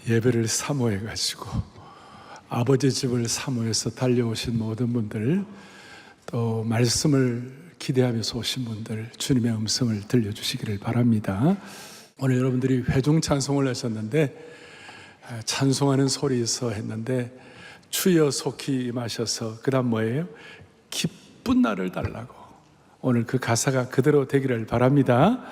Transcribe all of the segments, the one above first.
예배를 사모해가지고 아버지 집을 사모해서 달려오신 모든 분들, 또 말씀을 기대하면서 오신 분들, 주님의 음성을 들려주시기를 바랍니다. 오늘 여러분들이 회중 찬송을 하셨는데, 찬송하는 소리에서 했는데 주여 속히 임하셔서 그 다음 뭐예요? 기쁜 날을 달라고. 오늘 그 가사가 그대로 되기를 바랍니다.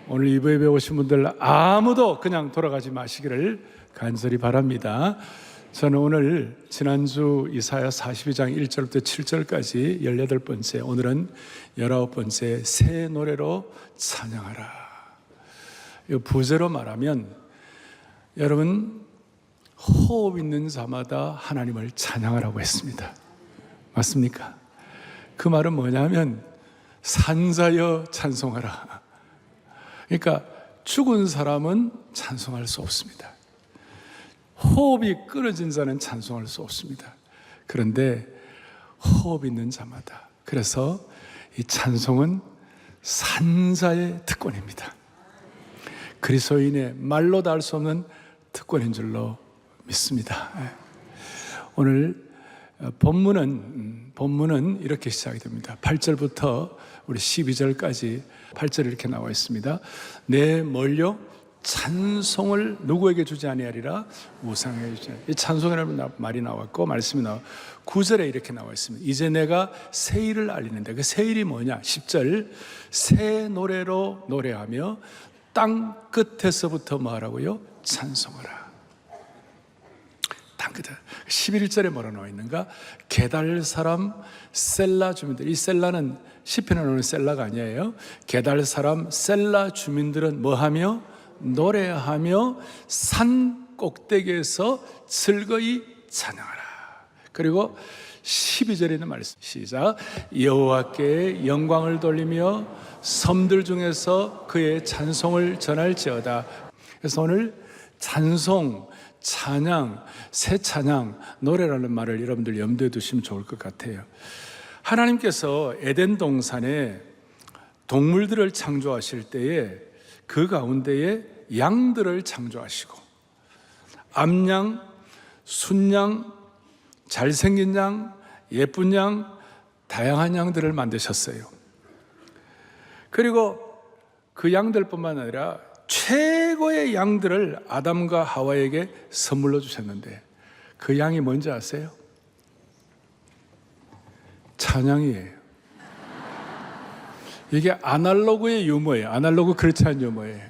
오늘 이부 예배 오신 분들 아무도 그냥 돌아가지 마시기를 간절히 바랍니다. 저는 오늘 지난주 이사야 42장 1절부터 7절까지 18번째, 오늘은 19번째 새 노래로 찬양하라. 이 부제로 말하면 여러분 호흡 있는 자마다 하나님을 찬양하라고 했습니다. 맞습니까? 그 말은 뭐냐면 산자여 찬송하라. 그러니까 죽은 사람은 찬송할 수 없습니다. 호흡이 끊어진 자는 찬송할 수 없습니다. 그런데 호흡 있는 자마다, 그래서 이 찬송은 산자의 특권입니다. 그리스도인의 말로 다 할 수 없는 특권인 줄로 믿습니다. 오늘 본문은 이렇게 시작이 됩니다. 8절부터 우리 12절까지 8절 이렇게 나와 있습니다. 내 멀려 찬송을 누구에게 주지 아니하리라, 우상에게 주지 아니하리라. 이 찬송이라는 말이 나왔고 말씀이 나와 9절에 이렇게 나와 있습니다. 이제 내가 새 일을 알리는데, 그 새 일이 뭐냐? 10절, 새 노래로 노래하며 땅 끝에서부터 뭐 하라고요? 찬송하라. 땅 끝에. 11절에 뭐라 나와 있는가? 게달 사람 셀라 주민들. 이 셀라는 시편에 나오는 셀라가 아니에요. 게달 사람 셀라 주민들은 뭐하며? 노래하며 산 꼭대기에서 즐거이 찬양하라. 그리고 12절에 있는 말씀, 시작. 여호와께 영광을 돌리며 섬들 중에서 그의 찬송을 전할지어다. 그래서 오늘 찬송, 찬양, 새 찬양, 노래라는 말을 여러분들 염두에 두시면 좋을 것 같아요. 하나님께서 에덴 동산에 동물들을 창조하실 때에 그 가운데에 양들을 창조하시고, 암양, 순양, 잘생긴 양, 예쁜 양, 다양한 양들을 만드셨어요. 그리고 그 양들뿐만 아니라 최고의 양들을 아담과 하와에게 선물로 주셨는데, 그 양이 뭔지 아세요? 찬양이에요. 이게 아날로그의 유머예요. 아날로그 그렇지 않은 유머예요.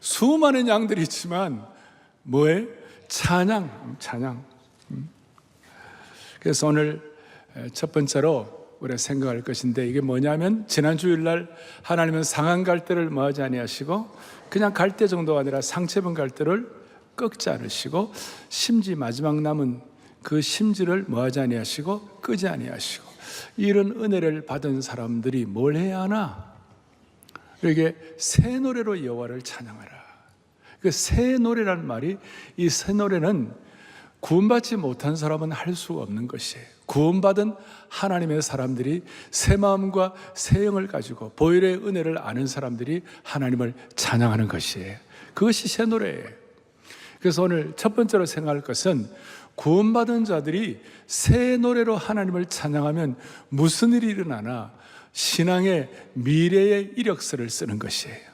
수많은 양들이 있지만 뭐예요? 찬양. 그래서 오늘 첫 번째로 우리가 생각할 것인데, 이게 뭐냐면 지난 주일날 하나님은 상한 갈대를 뭐하지 아니하시고, 그냥 갈대 정도가 아니라 상처 입은 갈대를 꺾지 않으시고, 심지 마지막 남은 그 심지를 뭐하지 아니하시고 끄지 아니하시고, 이런 은혜를 받은 사람들이 뭘 해야 하나? 이게 새 노래로 여호와를 찬양하라. 그 새 노래라는 말이, 이 새 노래는 구원받지 못한 사람은 할 수가 없는 것이에요. 구원받은 하나님의 사람들이 새 마음과 새 영을 가지고 보혈의 은혜를 아는 사람들이 하나님을 찬양하는 것이에요. 그것이 새 노래예요. 그래서 오늘 첫 번째로 생각할 것은, 구원받은 자들이 새 노래로 하나님을 찬양하면 무슨 일이 일어나나? 신앙의 미래의 이력서를 쓰는 것이에요.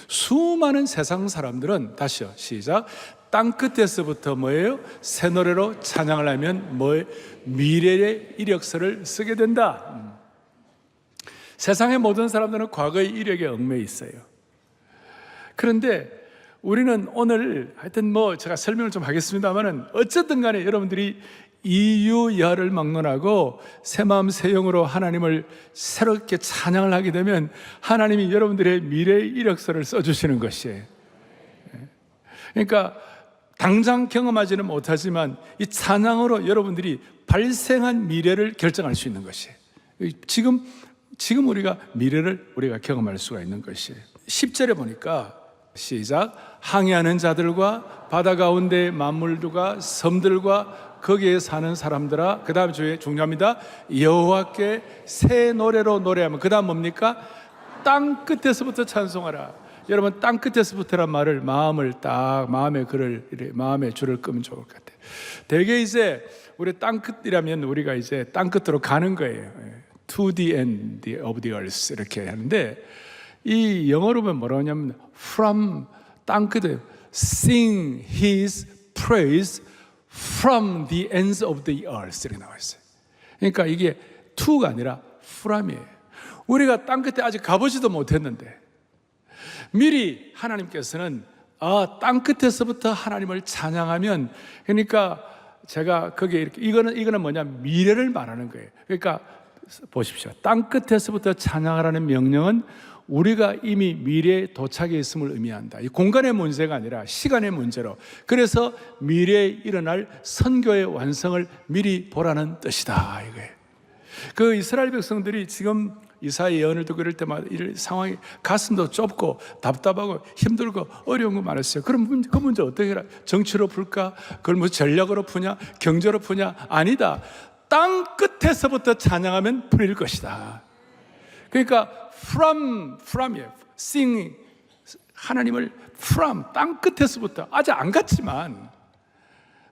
수많은 세상 사람들은, 다시요, 시작. 땅 끝에서부터 뭐예요? 새 노래로 찬양을 하면 뭐예요? 미래의 이력서를 쓰게 된다. 세상의 모든 사람들은 과거의 이력에 얽매여 있어요. 그런데 우리는 오늘 하여튼 제가 설명을 좀 하겠습니다만은, 어쨌든 간에 여러분들이 이유야를 막론하고 새 마음 새 영으로 하나님을 새롭게 찬양을 하게 되면 하나님이 여러분들의 미래의 이력서를 써주시는 것이에요. 그러니까 당장 경험하지는 못하지만 이 찬양으로 여러분들이 발생한 미래를 결정할 수 있는 것이에요. 지금 우리가 미래를 우리가 경험할 수가 있는 것이에요. 10절에 보니까, 시작. 항해하는 자들과 바다 가운데 만물들과 섬들과 거기에 사는 사람들아. 그 다음 주에 중요합니다. 여호와께 새 노래로 노래하면, 그 다음 뭡니까? 땅 끝에서부터 찬송하라. 여러분 땅 끝에서부터란 말을 마음의 줄을 끄면 좋을 것 같아요. 대개 이제 우리 땅 끝이라면 우리가 이제 땅 끝으로 가는 거예요. To the end of the earth 이렇게 하는데, 이 영어로 보면 뭐라고 하냐면 from 땅 끝에 sing his praise from the ends of the earth 이렇게 나와 있어요. 그러니까 이게 to가 아니라 from이에요. 우리가 땅 끝에 아직 가보지도 못했는데 미리 하나님께서는 땅 끝에서부터 하나님을 찬양하면, 그러니까 제가 거기에 이렇게 이거는 뭐냐, 미래를 말하는 거예요. 그러니까 보십시오. 땅 끝에서부터 찬양하라는 명령은 우리가 이미 미래에 도착해 있음을 의미한다. 이 공간의 문제가 아니라 시간의 문제로, 그래서 미래에 일어날 선교의 완성을 미리 보라는 뜻이다 이거예요. 그 이스라엘 백성들이 지금 이사야 예언을 듣고 이럴 때마다 이 상황이 가슴도 좁고 답답하고 힘들고 어려운 거 많았어요. 그럼 그 문제 어떻게 해라? 정치로 풀까? 그걸 뭐 전략으로 푸냐? 경제로 푸냐? 아니다. 땅 끝에서부터 찬양하면 풀릴 것이다. 그러니까 from이에요. sing, 하나님을 from, 땅 끝에서부터, 아직 안 갔지만,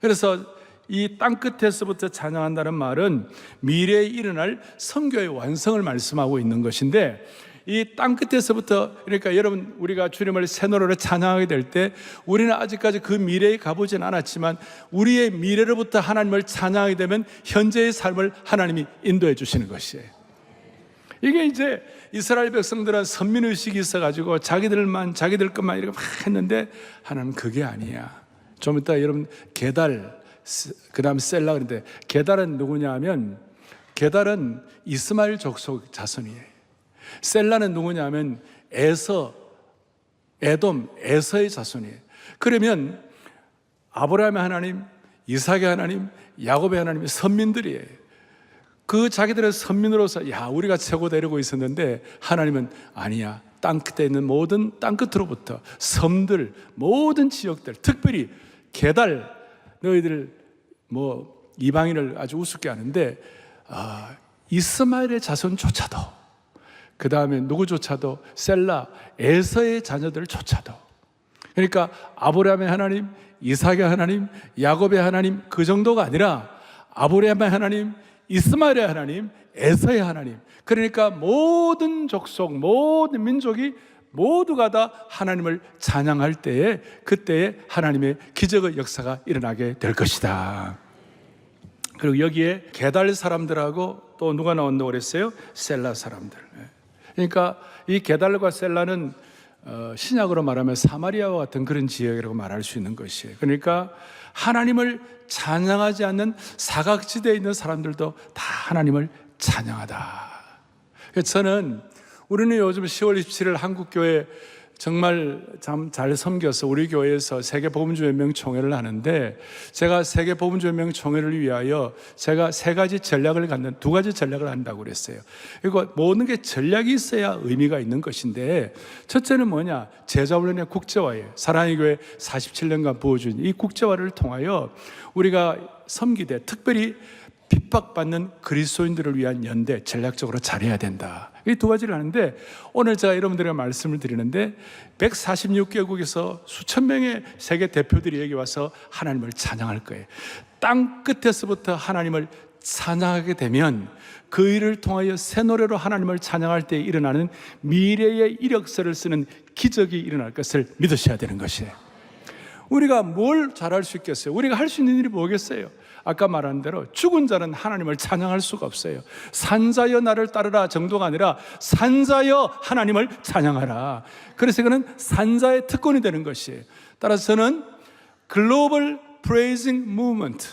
그래서 이 땅 끝에서부터 찬양한다는 말은 미래에 일어날 선교의 완성을 말씀하고 있는 것인데, 이 땅 끝에서부터, 그러니까 여러분 우리가 주님을 새 노래로 찬양하게 될 때 우리는 아직까지 그 미래에 가보진 않았지만 우리의 미래로부터 하나님을 찬양하게 되면 현재의 삶을 하나님이 인도해 주시는 것이에요. 이게 이제 이스라엘 백성들은 선민의식이 있어가지고 자기들 것만 이렇게 막 했는데, 하나님은 그게 아니야. 좀 이따 여러분 게달, 그 다음 셀라, 그런데 게달은 누구냐 하면, 게달은 이스마엘 족속 자손이에요. 셀라는 누구냐 하면 에서의 자손이에요. 그러면 아브라함의 하나님, 이삭의 하나님, 야곱의 하나님이 선민들이에요. 그 자기들의 선민으로서 우리가 최고다 이러고 있었는데, 하나님은 아니야. 땅 끝에 있는 모든 땅 끝으로부터 섬들, 모든 지역들, 특별히 게달, 너희들 이방인을 아주 우습게 하는데 이스마엘의 자손조차도, 그 다음에 누구조차도, 셀라, 에서의 자녀들조차도, 그러니까 아브라함의 하나님, 이삭의 하나님, 야곱의 하나님, 그 정도가 아니라 아브라함의 하나님, 이스마엘의 하나님, 에서의 하나님, 그러니까 모든 족속, 모든 민족이 모두가 다 하나님을 찬양할 때에, 그때에 하나님의 기적의 역사가 일어나게 될 것이다. 그리고 여기에 게달 사람들하고 또 누가 나온다고 그랬어요? 셀라 사람들. 그러니까 이 게달과 셀라는 신약으로 말하면 사마리아와 같은 그런 지역이라고 말할 수 있는 것이에요. 그러니까 하나님을 찬양하지 않는 사각지대에 있는 사람들도 다 하나님을 찬양하다. 그래서 저는, 우리는 요즘 10월 27일 한국교회 정말 참 잘 섬겨서 우리 교회에서 세계복음주연맹 총회를 하는데, 제가 세계복음주연맹 총회를 위하여 제가 두 가지 전략을 한다고 그랬어요. 그리고 모든 게 전략이 있어야 의미가 있는 것인데, 첫째는 뭐냐? 제자훈련의 국제화예요. 사랑의 교회 47년간 부어준 이 국제화를 통하여 우리가 섬기되, 특별히 핍박받는 그리스도인들을 위한 연대, 전략적으로 잘해야 된다. 이 두 가지를 하는데, 오늘 제가 여러분들에게 말씀을 드리는데 146개국에서 수천 명의 세계 대표들이 여기 와서 하나님을 찬양할 거예요. 땅 끝에서부터 하나님을 찬양하게 되면 그 일을 통하여 새 노래로 하나님을 찬양할 때 일어나는 미래의 이력서를 쓰는 기적이 일어날 것을 믿으셔야 되는 것이에요. 우리가 뭘 잘할 수 있겠어요? 우리가 할 수 있는 일이 뭐겠어요? 아까 말한 대로 죽은 자는 하나님을 찬양할 수가 없어요. 산자여 나를 따르라 정도가 아니라 산자여 하나님을 찬양하라. 그래서 이거는 산자의 특권이 되는 것이에요. 따라서 저는 글로벌 프레이징 무브먼트,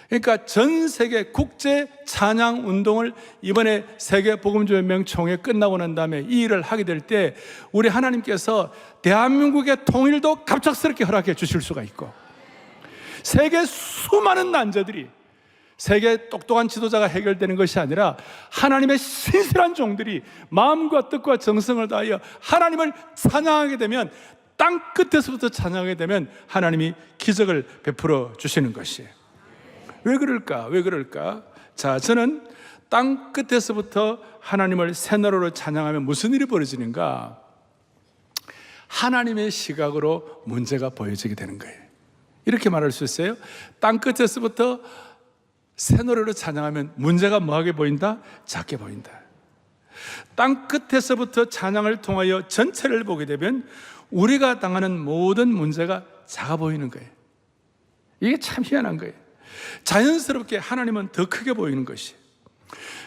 그러니까 전 세계 국제 찬양 운동을 이번에 세계복음주연맹 총회 끝나고 난 다음에 이 일을 하게 될 때 우리 하나님께서 대한민국의 통일도 갑작스럽게 허락해 주실 수가 있고, 세계 수많은 난제들이 세계 똑똑한 지도자가 해결되는 것이 아니라 하나님의 신실한 종들이 마음과 뜻과 정성을 다하여 하나님을 찬양하게 되면, 땅 끝에서부터 찬양하게 되면 하나님이 기적을 베풀어 주시는 것이에요. 왜 그럴까? 자, 저는 땅 끝에서부터 하나님을 새 나라로 찬양하면 무슨 일이 벌어지는가? 하나님의 시각으로 문제가 보여지게 되는 거예요. 이렇게 말할 수 있어요. 땅 끝에서부터 새 노래로 찬양하면 문제가 뭐하게 보인다? 작게 보인다. 땅 끝에서부터 찬양을 통하여 전체를 보게 되면 우리가 당하는 모든 문제가 작아 보이는 거예요. 이게 참 희한한 거예요. 자연스럽게 하나님은 더 크게 보이는 것이.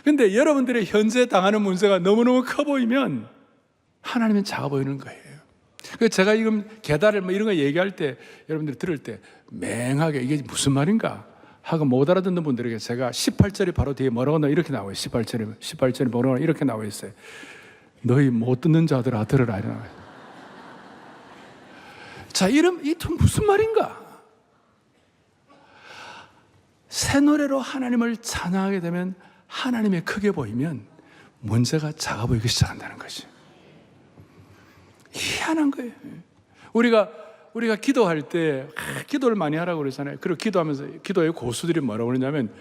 그런데 여러분들의 현재 당하는 문제가 너무너무 커 보이면 하나님은 작아 보이는 거예요. 그래서 제가 지금 계달을 뭐 이런 거 얘기할 때 여러분들이 들을 때 맹하게 이게 무슨 말인가 하고 못 알아듣는 분들에게 제가 18절이 바로 뒤에 뭐라고 이렇게 나와요. 18절이 뭐라고 이렇게 나와 있어요. 너희 못 듣는 자들아 들으라. 자, 이건 무슨 말인가? 새 노래로 하나님을 찬양하게 되면 하나님의 크게 보이면 문제가 작아 보이기 시작한다는 것이 희한한 거예요. 우리가 기도할 때 기도를 많이 하라고 그러잖아요. 그리고 기도하면서 기도의 고수들이 뭐라고 그러냐면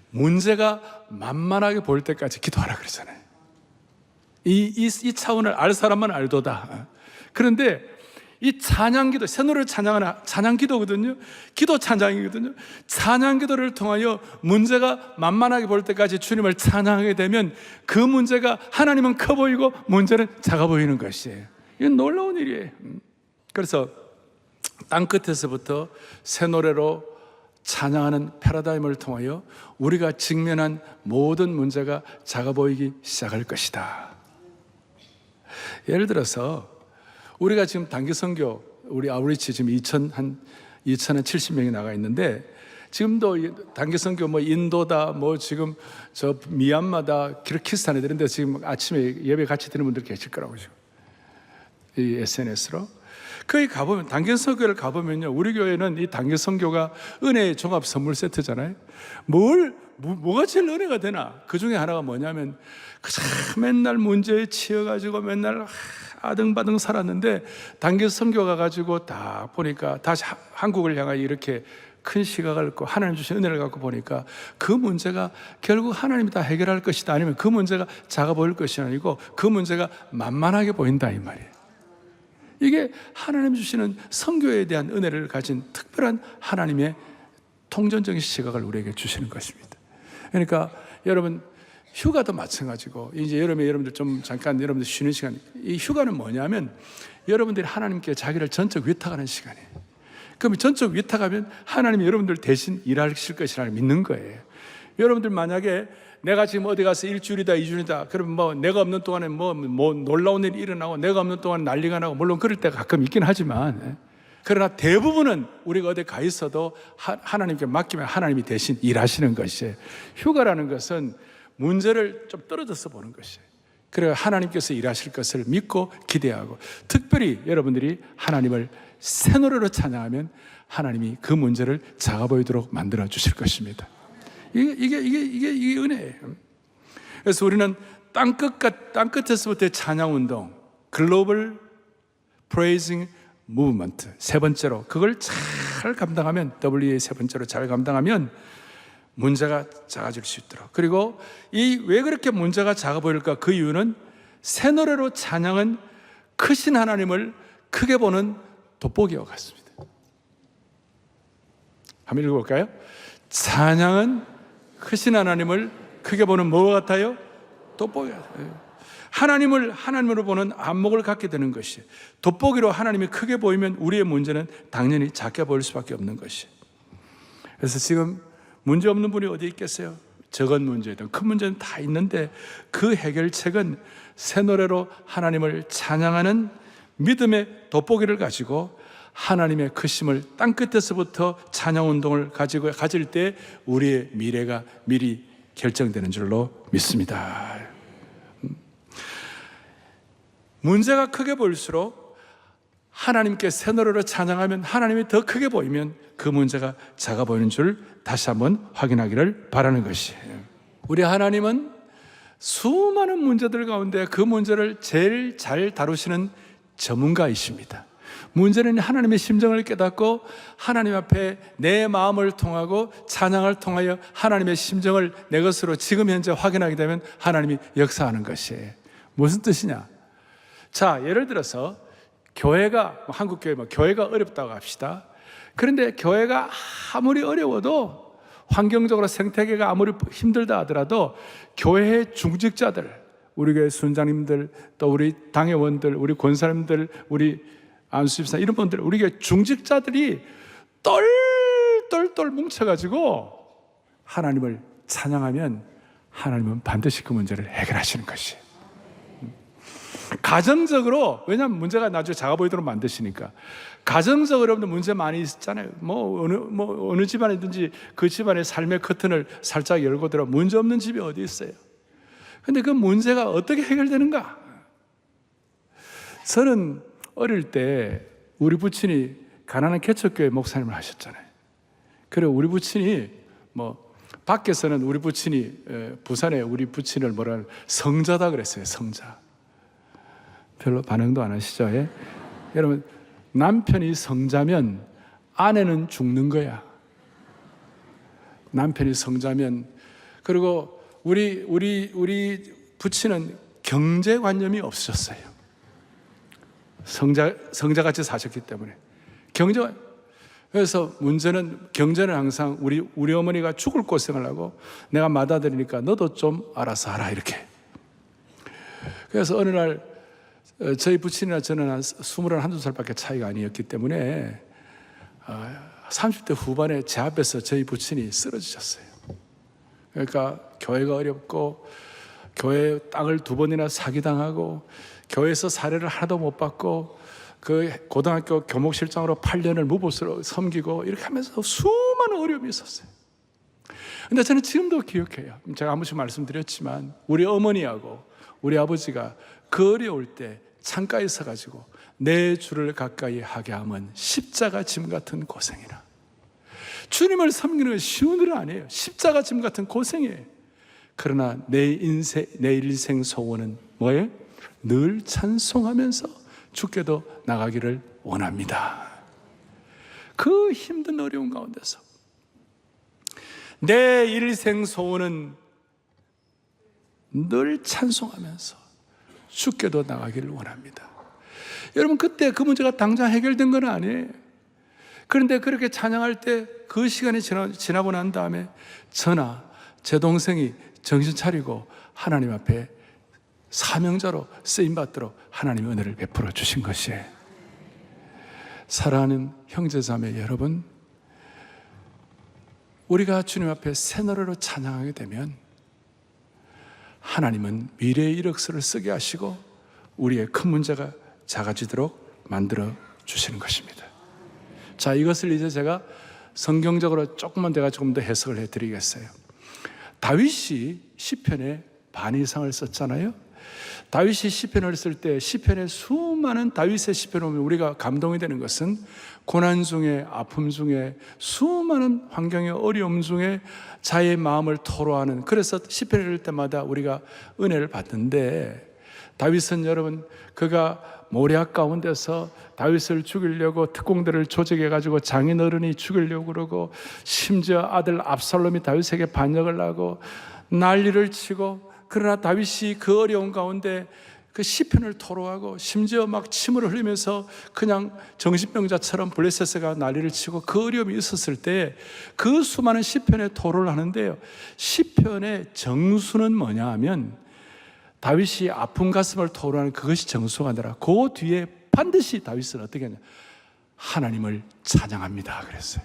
문제가 만만하게 보일 때까지 기도하라 그러잖아요. 이 차원을 알 사람만 알도다. 그런데 이 찬양기도, 새 노래를 찬양하는 찬양기도거든요. 기도 찬양이거든요. 찬양기도를 통하여 문제가 만만하게 보일 때까지 주님을 찬양하게 되면 그 문제가 하나님은 커 보이고 문제는 작아 보이는 것이에요. 이건 놀라운 일이에요. 그래서 땅 끝에서부터 새 노래로 찬양하는 패러다임을 통하여 우리가 직면한 모든 문제가 작아 보이기 시작할 것이다. 예를 들어서 우리가 지금 단기 선교, 우리 아우리치 지금 2,070명이 나가 있는데 지금도 단기 선교 뭐 인도다, 뭐 지금 저 미얀마다, 키르기스탄 애들인데 지금 아침에 예배 같이 드는 분들 계실 거라고 지금 이 SNS로 거기 가보면 단기 선교를 가보면요, 우리 교회는 이 단기 선교가 은혜의 종합 선물 세트잖아요. 뭐가 제일 은혜가 되나? 그 중에 하나가 뭐냐면 맨날 문제에 치여가지고 맨날 아등바등 살았는데 단기 선교 가가지고 딱 보니까 다시 한국을 향하여 이렇게 큰 시각을 갖고 하나님 주신 은혜를 갖고 보니까 그 문제가 결국 하나님이 다 해결할 것이다, 아니면 그 문제가 작아 보일 것이 아니고 그 문제가 만만하게 보인다, 이 말이에요. 이게 하나님 주시는 선교에 대한 은혜를 가진 특별한 하나님의 통전적인 시각을 우리에게 주시는 것입니다. 그러니까 여러분, 휴가도 마찬가지고, 이제 여러분들 좀 잠깐 여러분들 쉬는 시간, 이 휴가는 뭐냐면 여러분들이 하나님께 자기를 전적 위탁하는 시간이에요. 그럼 전적 위탁하면 하나님이 여러분들 대신 일하실 것이라는 믿는 거예요. 여러분들 만약에 내가 지금 어디 가서 일주일이다, 2주일이다, 그러면 뭐 내가 없는 동안에 뭐 놀라운 일이 일어나고 내가 없는 동안 난리가 나고, 물론 그럴 때가 가끔 있긴 하지만, 그러나 대부분은 우리가 어디 가 있어도 하나님께 맡기면 하나님이 대신 일하시는 것이에요. 휴가라는 것은 문제를 좀 떨어져서 보는 것이에요. 그래서 하나님께서 일하실 것을 믿고 기대하고, 특별히 여러분들이 하나님을 새 노래로 찬양하면 하나님이 그 문제를 작아 보이도록 만들어 주실 것입니다. 이게 은혜예요. 그래서 우리는 땅 끝에서부터의 찬양 운동, 글로벌 프레이징 무브먼트, 세 번째로 그걸 잘 감당하면, WA 세 번째로 잘 감당하면 문제가 작아질 수 있도록. 그리고 왜 그렇게 문제가 작아 보일까? 그 이유는 새 노래로 찬양은 크신 하나님을 크게 보는 돋보기와 같습니다. 한번 읽어볼까요? 찬양은 크신 하나님을 크게 보는 뭐와 같아요? 돋보기와 같아요. 하나님으로 보는 안목을 갖게 되는 것이, 돋보기로 하나님이 크게 보이면 우리의 문제는 당연히 작게 보일 수밖에 없는 것이. 그래서 지금 문제 없는 분이 어디 있겠어요? 적은 문제든 큰 문제는 다 있는데 그 해결책은 새 노래로 하나님을 찬양하는 믿음의 돋보기를 가지고 하나님의 크심을 땅 끝에서부터 찬양 운동을 가질 때 우리의 미래가 미리 결정되는 줄로 믿습니다. 문제가 크게 보일수록 하나님께 새 노래로 찬양하면 하나님이 더 크게 보이면 그 문제가 작아 보이는 줄 다시 한번 확인하기를 바라는 것이에요. 우리 하나님은 수많은 문제들 가운데 그 문제를 제일 잘 다루시는 전문가이십니다. 문제는 하나님의 심정을 깨닫고 하나님 앞에 내 마음을 통하고 찬양을 통하여 하나님의 심정을 내 것으로 지금 현재 확인하게 되면 하나님이 역사하는 것이에요. 무슨 뜻이냐? 자, 예를 들어서 교회가 한국교회 교회가 어렵다고 합시다. 그런데 교회가 아무리 어려워도 환경적으로 생태계가 아무리 힘들다 하더라도 교회의 중직자들, 우리 교회 순장님들, 또 우리 당회원들, 우리 권사님들, 우리 안수집사 이런 분들, 우리 교회 중직자들이 똘똘똘 뭉쳐가지고 하나님을 찬양하면 하나님은 반드시 그 문제를 해결하시는 것이에요. 가정적으로, 왜냐하면 문제가 나중에 작아 보이도록 만드시니까. 가정적으로 여러분들 문제 많이 있잖아요. 어느 집안이든지 그 집안의 삶의 커튼을 살짝 열고 들어 문제 없는 집이 어디 있어요? 근데 그 문제가 어떻게 해결되는가? 저는 어릴 때 우리 부친이 가난한 개척교회 목사님을 하셨잖아요. 그리고 우리 부친이 밖에서는 우리 부친이 부산에 우리 부친을 성자다 그랬어요. 성자. 별로 반응도 안 하시죠? 예? 여러분, 남편이 성자면 아내는 죽는 거야. 남편이 성자면. 그리고 우리 부친은 경제관념이 없으셨어요. 성자같이 사셨기 때문에. 그래서 경제는 항상 우리 어머니가 죽을 고생을 하고 내가 맡아드리니까 너도 좀 알아서 하라, 이렇게. 그래서 어느 날 저희 부친이나 저는 한 21~22살밖에 차이가 아니었기 때문에 30대 후반에 제 앞에서 저희 부친이 쓰러지셨어요. 그러니까 교회가 어렵고 교회 땅을 2번이나 사기당하고 교회에서 사례를 하나도 못 받고 그 고등학교 교목실장으로 8년을 무보수로 섬기고 이렇게 하면서 수많은 어려움이 있었어요. 근데 저는 지금도 기억해요. 제가 한 번씩 말씀드렸지만 우리 어머니하고 우리 아버지가 그 어려울 때 창가에 서가지고 내 주를 가까이 하게 하면 십자가 짐 같은 고생이라. 주님을 섬기는 건 쉬운 일은 아니에요. 십자가 짐 같은 고생이에요. 그러나 내 일생 소원은 뭐예요? 늘 찬송하면서 주께도 나가기를 원합니다. 그 힘든 어려운 가운데서 내 일생 소원은 늘 찬송하면서 주께도 나가기를 원합니다. 여러분, 그때 그 문제가 당장 해결된 건 아니에요. 그런데 그렇게 찬양할 때 그 시간이 지나고 난 다음에 저나 제 동생이 정신 차리고 하나님 앞에 사명자로 쓰임받도록 하나님의 은혜를 베풀어 주신 것이에요. 사랑하는 형제자매 여러분, 우리가 주님 앞에 새 노래로 찬양하게 되면 하나님은 미래의 이력서를 쓰게 하시고 우리의 큰 문제가 작아지도록 만들어 주시는 것입니다. 자, 이것을 이제 제가 성경적으로 조금만 제가 조금 더 해석을 해드리겠어요. 다윗이 시편의 반 이상을 썼잖아요. 다윗이 시편을 쓸 때 시편의 수많은 다윗의 시편을 보면 우리가 감동이 되는 것은 고난 중에, 아픔 중에, 수많은 환경의 어려움 중에 자의 마음을 토로하는, 그래서 시편을 읽을 때마다 우리가 은혜를 받는데, 다윗은 여러분, 그가 모략 가운데서 다윗을 죽이려고 특공대를 조직해가지고 장인어른이 죽이려고 그러고, 심지어 아들 압살롬이 다윗에게 반역을 하고 난리를 치고, 그러나 다윗이 그 어려운 가운데 그 시편을 토로하고 심지어 막 침을 흘리면서 그냥 정신병자처럼 블레셋가 난리를 치고 그 어려움이 있었을 때 그 수많은 시편의 토로를 하는데요, 시편의 정수는 뭐냐 하면 다윗이 아픈 가슴을 토로하는 그것이 정수가 아니라 그 뒤에 반드시 다윗은 어떻게 하냐, 하나님을 찬양합니다 그랬어요.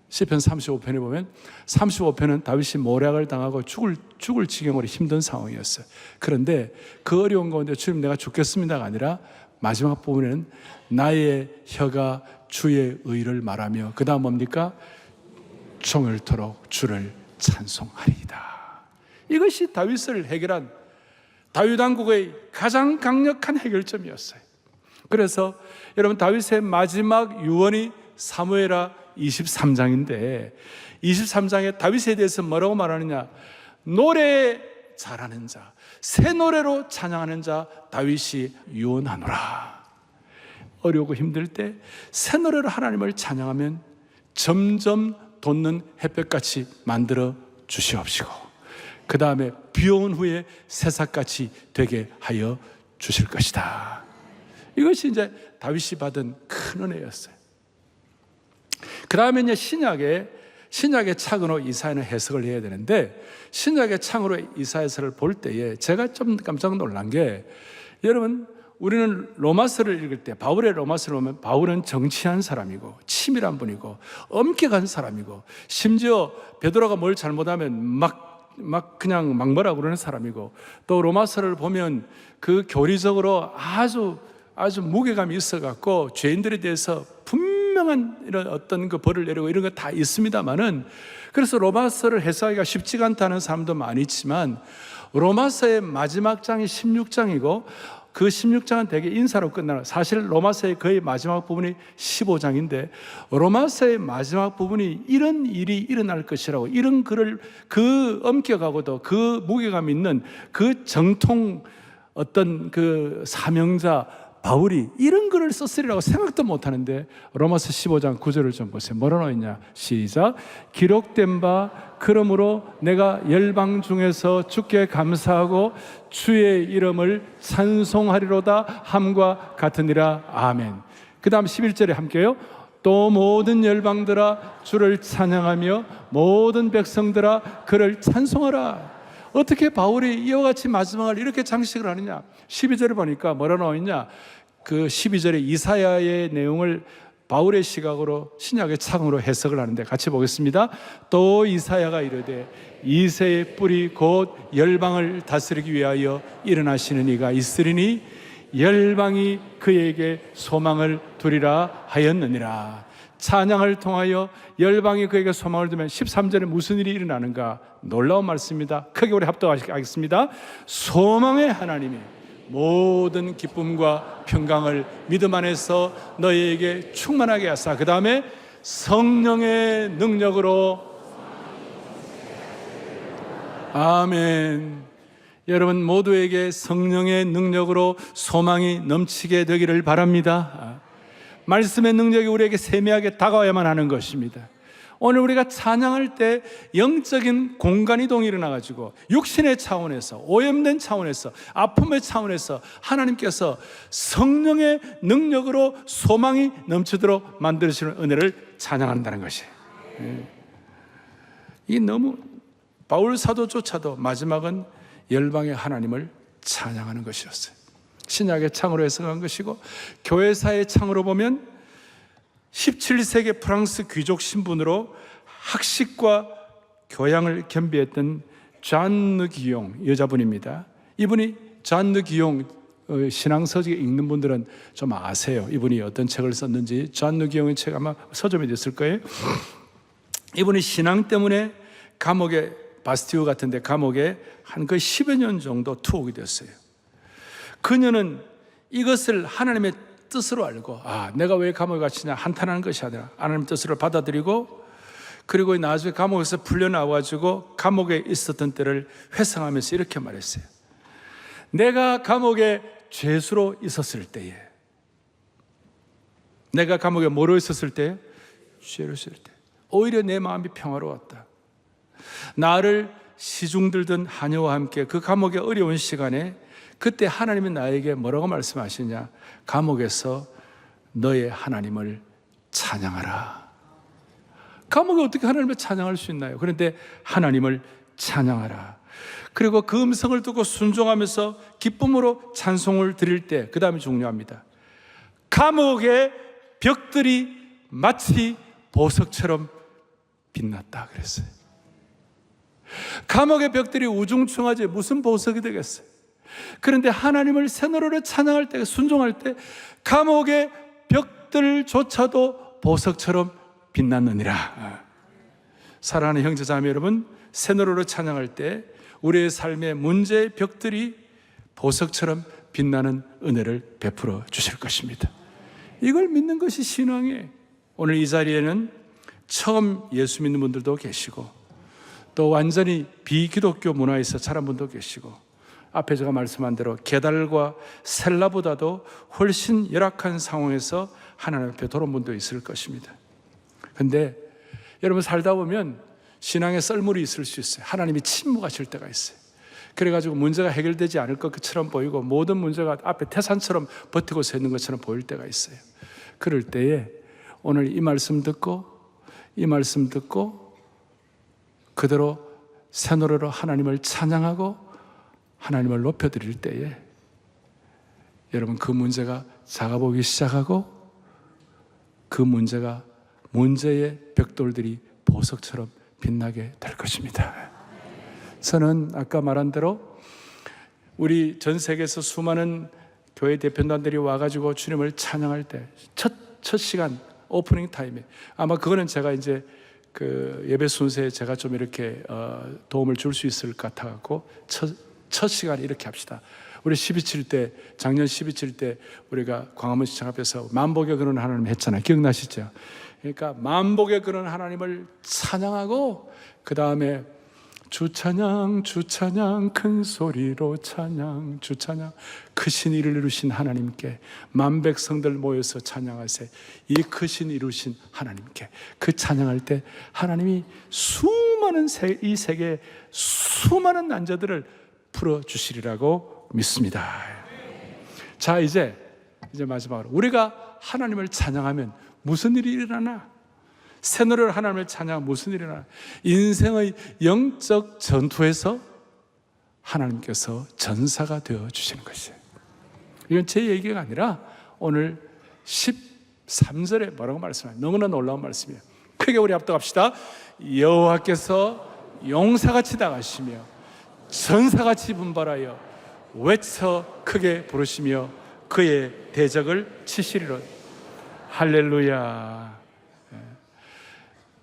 시편 35편에 보면 35편은 다윗이 모략을 당하고 죽을 지경으로 힘든 상황이었어요. 그런데 그 어려운 가운데 주님 내가 죽겠습니다가 아니라 마지막 부분에는 나의 혀가 주의 의를 말하며, 그 다음 뭡니까? 종일토록 주를 찬송하리이다. 이것이 다윗을 해결한 다윗 왕국의 가장 강력한 해결점이었어요. 그래서 여러분, 다윗의 마지막 유언이 사무엘하 23장인데 23장에 다윗에 대해서 뭐라고 말하느냐, 노래 잘하는 자, 새 노래로 찬양하는 자 다윗이 유언하노라. 어려우고 힘들 때 새 노래로 하나님을 찬양하면 점점 돋는 햇볕같이 만들어 주시옵시고, 그 다음에 비 온 후에 새싹같이 되게 하여 주실 것이다. 이것이 이제 다윗이 받은 큰 은혜였어요. 그 다음에 이제 신약의 창으로 이사야는 해석을 해야 되는데, 신약의 창으로 이사야서를 볼 때에 제가 좀 깜짝 놀란 게, 여러분 우리는 로마서를 읽을 때 바울의 로마서를 보면 바울은 정치한 사람이고 치밀한 분이고 엄격한 사람이고, 심지어 베드로가 뭘 잘못하면 막 그냥 막 뭐라 그러는 사람이고, 또 로마서를 보면 그 교리적으로 아주 무게감이 있어갖고 죄인들에 대해서 분명한 이런 어떤 그 벌을 내리고 이런 거 다 있습니다만은, 그래서 로마서를 해석하기가 쉽지가 않다는 사람도 많이 있지만, 로마서의 마지막 장이 16장이고 그 16장은 대개 인사로 끝나는, 사실 로마서의 거의 마지막 부분이 15장인데 로마서의 마지막 부분이 이런 일이 일어날 것이라고, 이런 글을 그 엄격하고도 그 무게감 있는 그 정통 어떤 그 사명자 바울이 이런 글을 썼으리라고 생각도 못하는데, 로마서 15장 9절을 좀 보세요. 뭐라 나있냐? 시작. 기록된 바 그러므로 내가 열방 중에서 주께 감사하고 주의 이름을 찬송하리로다 함과 같으니라. 아멘. 그 다음 11절에 함께요. 또 모든 열방들아 주를 찬양하며 모든 백성들아 그를 찬송하라. 어떻게 바울이 이와 같이 마지막을 이렇게 장식을 하느냐? 12절에 보니까 뭐라 나와있냐? 그 12절에 이사야의 내용을 바울의 시각으로 신약의 창으로 해석을 하는데, 같이 보겠습니다. 또 이사야가 이르되 이새의 뿌리 곧 열방을 다스리기 위하여 일어나시는 이가 있으리니 열방이 그에게 소망을 두리라 하였느니라. 찬양을 통하여 열방이 그에게 소망을 두면 13절에 무슨 일이 일어나는가? 놀라운 말씀입니다. 크게 우리 합독하겠습니다. 소망의 하나님이 모든 기쁨과 평강을 믿음 안에서 너희에게 충만하게 하사, 그 다음에 성령의 능력으로. 아멘. 여러분 모두에게 성령의 능력으로 소망이 넘치게 되기를 바랍니다. 말씀의 능력이 우리에게 세미하게 다가와야만 하는 것입니다. 오늘 우리가 찬양할 때 영적인 공간이동이 일어나가지고 육신의 차원에서, 오염된 차원에서, 아픔의 차원에서 하나님께서 성령의 능력으로 소망이 넘치도록 만드시는 은혜를 찬양한다는 것이, 이게 너무, 바울 사도조차도 마지막은 열방의 하나님을 찬양하는 것이었어요. 신약의 창으로 해석한 것이고, 교회사의 창으로 보면 17세기 프랑스 귀족 신분으로 학식과 교양을 겸비했던 잔느 기용 여자분입니다. 이분이 잔느 기용 신앙서적 읽는 분들은 좀 아세요. 이분이 어떤 책을 썼는지. 잔느 기용의 책 아마 서점에 있을 거예요. 이분이 신앙 때문에 감옥에, 바스티우 같은데 감옥에 한 거의 10여 년 정도 투옥이 됐어요. 그녀는 이것을 하나님의 뜻으로 알고, 내가 왜 감옥에 갇히냐, 한탄하는 것이 아니라 하나님의 뜻을 받아들이고, 그리고 나중에 감옥에서 풀려나와가지고 감옥에 있었던 때를 회상하면서 이렇게 말했어요. 내가 감옥에 죄수로 있었을 때에, 내가 감옥에 뭐로 있었을 때에? 죄로 있을 때 오히려 내 마음이 평화로웠다. 나를 시중 들던 하녀와 함께 그 감옥의 어려운 시간에, 그때 하나님이 나에게 뭐라고 말씀하시냐? 감옥에서 너의 하나님을 찬양하라. 감옥에 어떻게 하나님을 찬양할 수 있나요? 그런데 하나님을 찬양하라. 그리고 그 음성을 듣고 순종하면서 기쁨으로 찬송을 드릴 때, 그 다음이 중요합니다. 감옥의 벽들이 마치 보석처럼 빛났다 그랬어요. 감옥의 벽들이 우중충하지 무슨 보석이 되겠어요? 그런데 하나님을 새노래로 찬양할 때, 순종할 때 감옥의 벽들조차도 보석처럼 빛났느니라. 사랑하는 형제자매 여러분, 새노래로 찬양할 때 우리의 삶의 문제의 벽들이 보석처럼 빛나는 은혜를 베풀어 주실 것입니다. 이걸 믿는 것이 신앙이에요. 오늘 이 자리에는 처음 예수 믿는 분들도 계시고, 또 완전히 비기독교 문화에서 자란 분도 계시고, 앞에 제가 말씀한 대로 게달과 셀라보다도 훨씬 열악한 상황에서 하나님 앞에 돌아온 분도 있을 것입니다. 그런데 여러분 살다 보면 신앙에 썰물이 있을 수 있어요. 하나님이 침묵하실 때가 있어요. 그래가지고 문제가 해결되지 않을 것처럼 보이고 모든 문제가 앞에 태산처럼 버티고 서 있는 것처럼 보일 때가 있어요. 그럴 때에 오늘 이 말씀 듣고 그대로 새 노래로 하나님을 찬양하고 하나님을 높여드릴 때에 여러분 그 문제가 작아 보이기 시작하고 그 문제의 벽돌들이 보석처럼 빛나게 될 것입니다. 저는 아까 말한 대로 우리 전 세계에서 수많은 교회 대표단들이 와가지고 주님을 찬양할 때 첫 시간 오프닝 타임에 아마 그거는 제가 이제 그 예배 순서에 제가 좀 이렇게 도움을 줄 수 있을 것 같아갖고 첫 시간 이렇게 합시다. 우리 12칠 때 작년 12칠 때 우리가 광화문 시청 앞에서 만복의 근원 하나님 했잖아요. 기억나시죠? 그러니까 만복의 근원 하나님을 찬양하고 그 다음에 주 찬양 큰 소리로 찬양 주 찬양 크신 일을 이루신 하나님께 만백성들 모여서 찬양하세. 이 크신 이루신 하나님께 그 찬양할 때 하나님이 이 세계의 수많은 난제들을 풀어주시리라고 믿습니다. 자, 이제 마지막으로 우리가 하나님을 찬양하면 무슨 일이 일어나나? 새 노래로 하나님을 찬양하면 무슨 일이 일어나나? 인생의 영적 전투에서 하나님께서 전사가 되어 주시는 것이에요. 이건 제 얘기가 아니라 오늘 13절에 뭐라고 말씀해요? 너무나 놀라운 말씀이에요. 크게 우리 합독합시다. 여호와께서 용사같이 나가시며 전사같이 분발하여 외쳐 크게 부르시며 그의 대적을 치시리라. 할렐루야.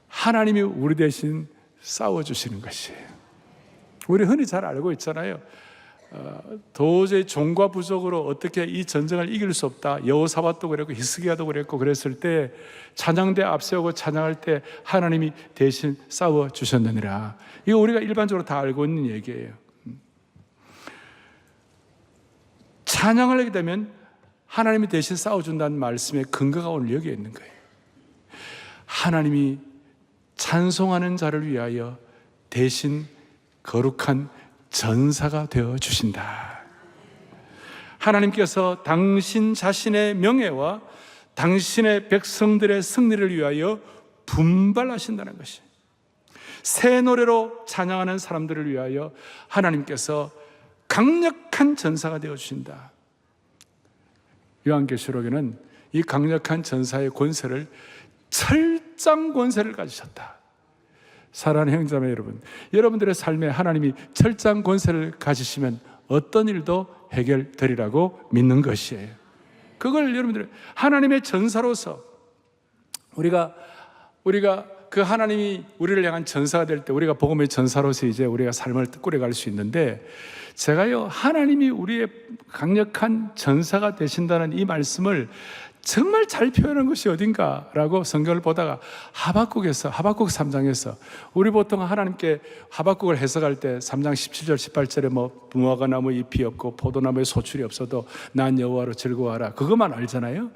하나님이 우리 대신 싸워주시는 것이에요. 우리 흔히 잘 알고 있잖아요. 도저히 종과 부족으로 어떻게 이 전쟁을 이길 수 없다. 여호사밧도 그랬고 히스기야도 그랬고 그랬을 때 찬양대 앞세우고 찬양할 때 하나님이 대신 싸워주셨느니라. 이거 우리가 일반적으로 다 알고 있는 얘기예요. 찬양을 하게 되면 하나님이 대신 싸워준다는 말씀의 근거가 오늘 여기에 있는 거예요. 하나님이 찬송하는 자를 위하여 대신 거룩한 전사가 되어 주신다. 하나님께서 당신 자신의 명예와 당신의 백성들의 승리를 위하여 분발하신다는 것이, 새 노래로 찬양하는 사람들을 위하여 하나님께서 강력한 전사가 되어 주신다. 요한계시록에는 이 강력한 전사의 권세를 철장 권세를 가지셨다. 사랑하는 형제자매 여러분, 여러분들의 삶에 하나님이 철장 권세를 가지시면 어떤 일도 해결되리라고 믿는 것이에요. 그걸 여러분들 하나님의 전사로서 우리가 그 하나님이 우리를 향한 전사가 될 때 우리가 복음의 전사로서 이제 우리가 삶을 꾸려갈 수 있는데, 제가요 하나님이 우리의 강력한 전사가 되신다는 이 말씀을 정말 잘 표현한 것이 어딘가라고 성경을 보다가 하박국 3장에서 우리 보통 하나님께 하박국을 해석할 때 3장 17절 18절에 뭐 무화과 나무 잎이 없고 포도나무에 소출이 없어도 난 여호와로 즐거워하라, 그것만 알잖아요.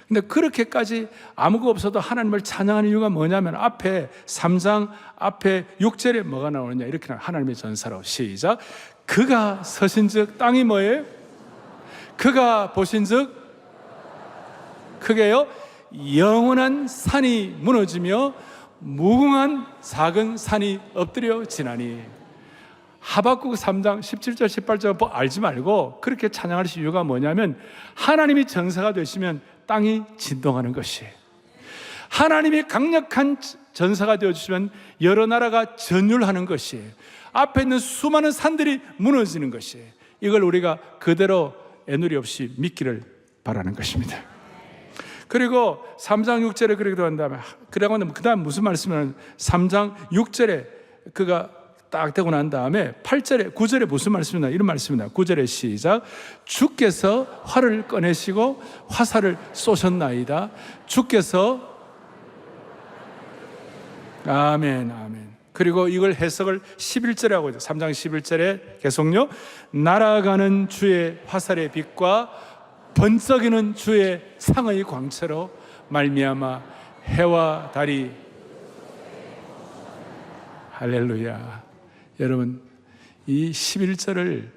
근데 그렇게까지 아무것도 없어도 하나님을 찬양하는 이유가 뭐냐면 앞에 3장 앞에 6절에 뭐가 나오느냐, 이렇게 나와요. 하나님의 전사로. 시작. 그가 서신즉 땅이 뭐예요? 그가 보신즉 크게요 영원한 산이 무너지며 무궁한 작은 산이 엎드려 지나니. 하박국 3장 17절 18절 알지 말고 그렇게 찬양하실 이유가 뭐냐면 하나님이 전사가 되시면 땅이 진동하는 것이에요. 하나님이 강력한 전사가 되어주시면 여러 나라가 전율하는 것이에요. 앞에 있는 수많은 산들이 무너지는 것이에요. 이걸 우리가 그대로 애누리 없이 믿기를 바라는 것입니다. 그리고 3장 6절에 그러기도 한 다음에, 그러고 그 다음 무슨 말씀이냐면 3장 6절에 그가 딱 되고 난 다음에 8절에 9절에 무슨 말씀이냐, 이런 말씀이냐. 9절에 시작. 주께서 활을 꺼내시고 화살을 쏘셨나이다. 주께서 아멘 아멘. 그리고 이걸 해석을 11절에 하고 있어요. 3장 11절에 계속요. 날아가는 주의 화살의 빛과 번쩍이는 주의 상의 광채로 말미암아 해와 달이. 할렐루야. 여러분, 이 11절을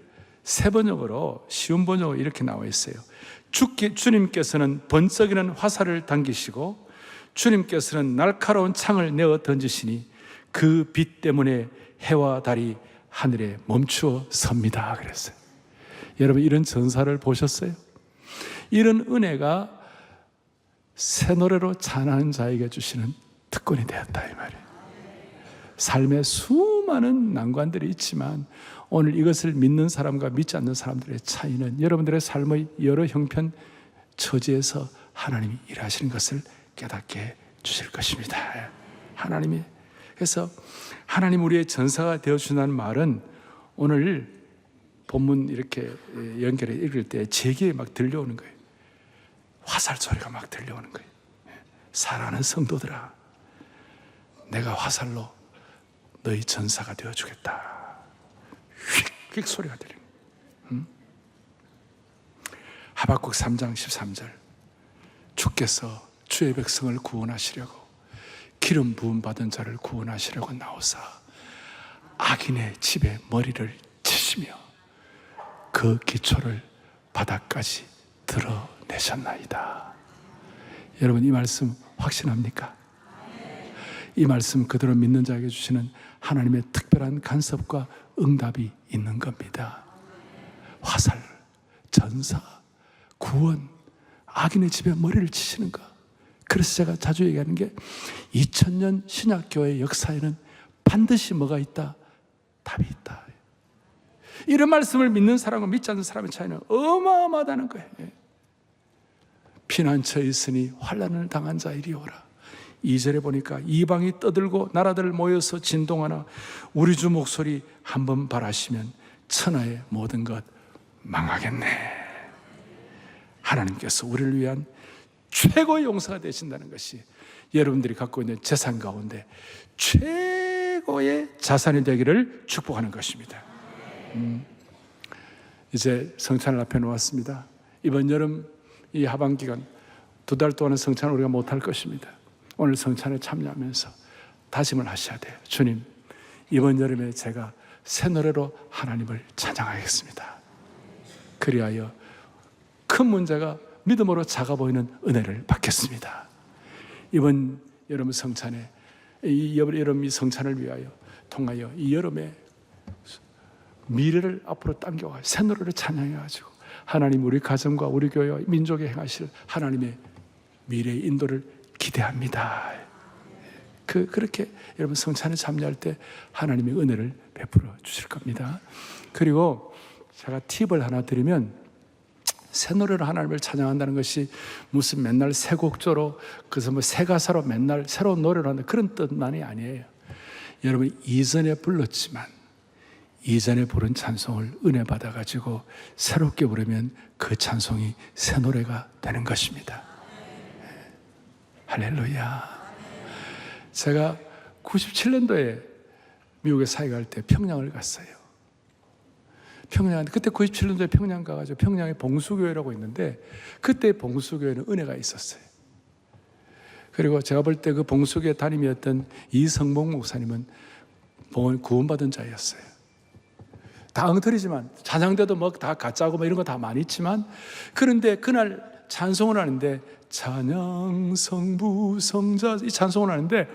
세 번역으로, 쉬운 번역으로 이렇게 나와 있어요. 주님께서는 번쩍이는 화살을 당기시고 주님께서는 날카로운 창을 내어 던지시니 그 빛 때문에 해와 달이 하늘에 멈추어 섭니다. 그랬어요. 여러분, 이런 전사를 보셨어요? 이런 은혜가 새 노래로 찬양하는 자에게 주시는 특권이 되었다, 이 말이에요. 삶에 수많은 난관들이 있지만 오늘 이것을 믿는 사람과 믿지 않는 사람들의 차이는 여러분들의 삶의 여러 형편 처지에서 하나님이 일하시는 것을 깨닫게 주실 것입니다. 하나님이, 그래서 하나님 우리의 전사가 되어주신다는 말은 오늘 본문 이렇게 연결해 읽을 때 제게 막 들려오는 거예요. 화살 소리가 막 들려오는 거예요. 사랑하는 성도들아, 내가 화살로 너희 전사가 되어주겠다. 휙휙 소리가 들려요. 하박국 3장 13절, 주께서 주의 백성을 구원하시려고 기름 부음 받은 자를 구원하시려고 나오사 악인의 집에 머리를 치시며 그 기초를 바닥까지 드러내셨나이다. 여러분, 이 말씀 확신합니까? 이 말씀 그대로 믿는 자에게 주시는 하나님의 특별한 간섭과 응답이 있는 겁니다. 화살, 전사, 구원, 악인의 집에 머리를 치시는 것. 그래서 제가 자주 얘기하는 게 2000년 신약교회 역사에는 반드시 뭐가 있다? 답이 있다. 이런 말씀을 믿는 사람과 믿지 않는 사람의 차이는 어마어마하다는 거예요. 피난처에 있으니 환난을 당한 자 이리 오라. 2절에 보니까 이방이 떠들고 나라들 모여서 진동하나 우리 주 목소리 한번 발하시면 천하의 모든 것 망하겠네. 하나님께서 우리를 위한 최고의 용서가 되신다는 것이 여러분들이 갖고 있는 재산 가운데 최고의 자산이 되기를 축복하는 것입니다. 이제 성찬을 앞에 놓았습니다. 이번 여름 이 하반기간 2달 동안은 성찬을 우리가 못할 것입니다. 오늘 성찬에 참여하면서 다짐을 하셔야 돼요. 주님, 이번 여름에 제가 새 노래로 하나님을 찬양하겠습니다. 그리하여 큰 문제가 믿음으로 작아 보이는 은혜를 받겠습니다. 이번 여름 성찬에, 이 여름 이 성찬을 위하여 통하여 이 여름에 미래를 앞으로 당겨와 새 노래를 찬양해가지고 하나님 우리 가정과 우리 교회와 민족에 행하실 하나님의 미래의 인도를 기대합니다. 그렇게 여러분 성찬에 참여할 때 하나님의 은혜를 베풀어 주실 겁니다. 그리고 제가 팁을 하나 드리면, 새 노래로 하나님을 찬양한다는 것이 무슨 맨날 새 곡조로 그래서 뭐 새 가사로 맨날 새로운 노래를 하는 그런 뜻만이 아니에요. 여러분 이전에 불렀지만 이전에 부른 찬송을 은혜 받아가지고 새롭게 부르면 그 찬송이 새 노래가 되는 것입니다. 할렐루야. 제가 97년도에 미국에 사회 갈 때 평양을 갔어요. 그때 97년도에 평양 가가지고 평양에 봉수교회라고 있는데 그때 봉수교회는 은혜가 있었어요. 그리고 제가 볼 때 그 봉수교회 담임이었던 이성봉 목사님은 구원받은 자였어요. 다 엉터리지만 찬양대도 뭐 다 가짜고 뭐 이런 거 다 많이 있지만, 그런데 그날 찬송을 하는데 찬양 성부 성자 이 찬송을 하는데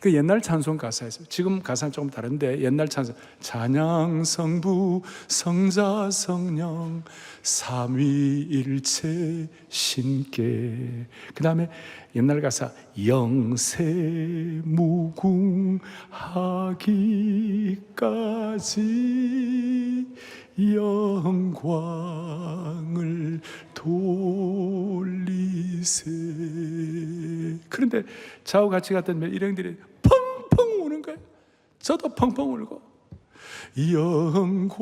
그 옛날 찬송 가사에서, 지금 가사는 조금 다른데 옛날 찬송 찬양 성부 성자 성령 삼위일체 신께, 그 다음에 옛날 가사 영세 무궁하기까지 영광을 돌리세. 그런데 저하고 같이 갔던 일행들이 펑펑 우는 거예요. 저도 펑펑 울고 영광을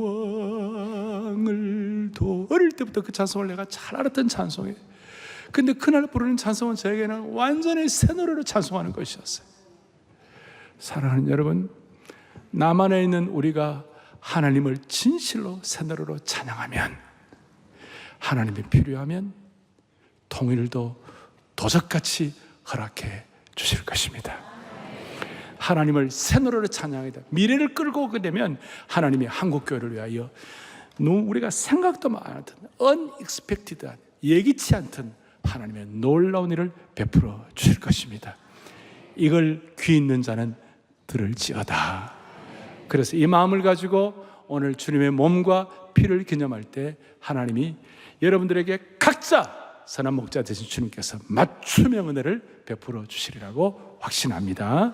어릴 때부터 그 찬송을 내가 잘 알았던 찬송이에요. 근데 그날 부르는 찬송은 저에게는 완전히 새 노래로 찬송하는 것이었어요. 사랑하는 여러분, 나만에 있는 우리가 하나님을 진실로 새 노래로 찬양하면, 하나님이 필요하면 통일도 도적같이 허락해 주실 것입니다. 하나님을 새 노래로 찬양하다. 미래를 끌고 오게 되면 하나님이 한국교회를 위하여 우리가 생각도 못했던 unexpected, 예기치 않던 하나님의 놀라운 일을 베풀어 주실 것입니다. 이걸 귀 있는 자는 들을지어다. 그래서 이 마음을 가지고 오늘 주님의 몸과 피를 기념할 때 하나님이 여러분들에게 각자 선한 목자 되신 주님께서 맞춤의 은혜를 베풀어 주시리라고 확신합니다.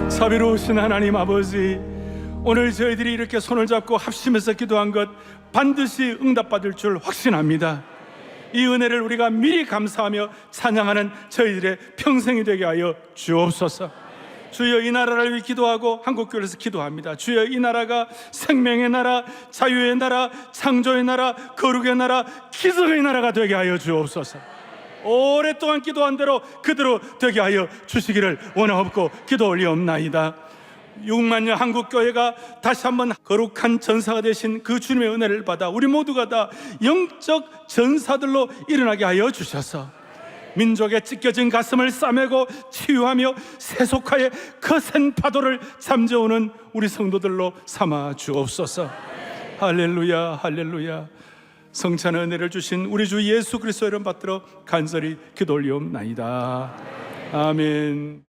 자비로우신 하나님 아버지, 오늘 저희들이 이렇게 손을 잡고 합심해서 기도한 것 반드시 응답받을 줄 확신합니다. 이 은혜를 우리가 미리 감사하며 찬양하는 저희들의 평생이 되게 하여 주옵소서. 주여, 이 나라를 위해 기도하고 한국교회에서 기도합니다. 주여, 이 나라가 생명의 나라, 자유의 나라, 창조의 나라, 거룩의 나라, 기적의 나라가 되게 하여 주옵소서. 오랫동안 기도한 대로 그대로 되게 하여 주시기를 원하옵고 기도 올리옵나이다. 6만 년 한국교회가 다시 한번 거룩한 전사가 되신 그 주님의 은혜를 받아 우리 모두가 다 영적 전사들로 일어나게 하여 주셔서 민족의 찢겨진 가슴을 싸매고 치유하며 세속화의 거센 파도를 잠재우는 우리 성도들로 삼아 주옵소서. 할렐루야, 할렐루야. 성찬의 은혜를 주신 우리 주 예수 그리스도의 이름 받들어 간절히 기도 올리옵나이다. 아멘.